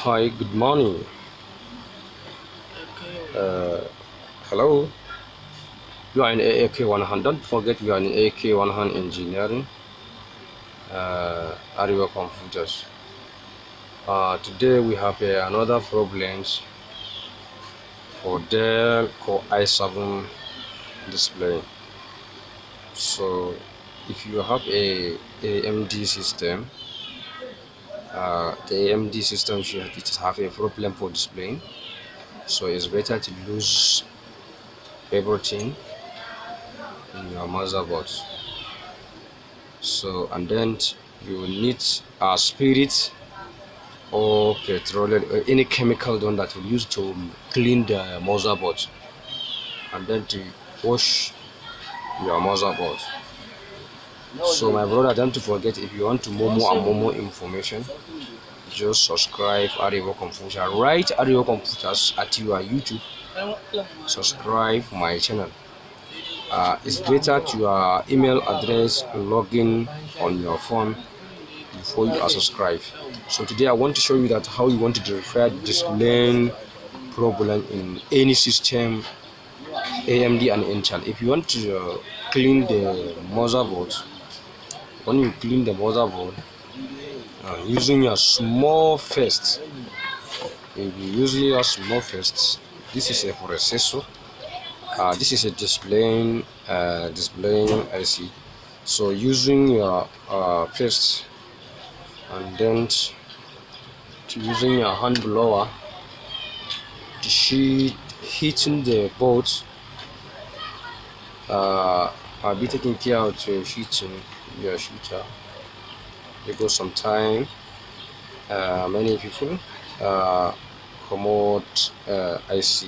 Hi, good morning. Hello. You are in AAK 100. Don't forget you are in AAK 100 Engineering, AREWA Computers. Today we have another problems for Dell Core i7 display. So if you have a AMD system, the AMD system should have a problem for displaying. So it's better to lose everything in your motherboard. So and then you will need a spirit or petroleum or any chemical done that will use to clean the motherboard, and then to wash your motherboard. So my brother, don't forget, if you want to know more and more information, just subscribe AREWA Computers. Write AREWA Computers at your YouTube. Subscribe my channel. It's better to your email address login on your phone before you are subscribed. So today I want to show you that how you want to repair display problem in any system, AMD and Intel. If you want to clean the motherboard, when you clean the motherboard using your small fist, if you use your small fist, this is a processor. This is a displaying IC. So using your fist and then using your hand blower to heating the board, I'll be taking care of heating your heater because sometimes many people commode IC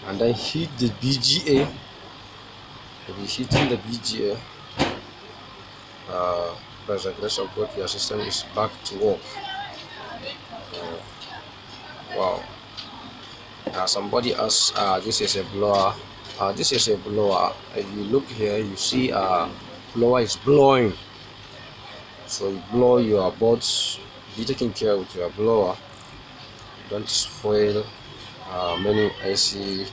and then heat the BGA. If you heating the BGA, by the grace of God, your system is back to work. Wow. Somebody asked, this is a blower. This is a blower. If you look here, you see blower is blowing. So you blow your boards. Be taking care with your blower. Don't spoil many IC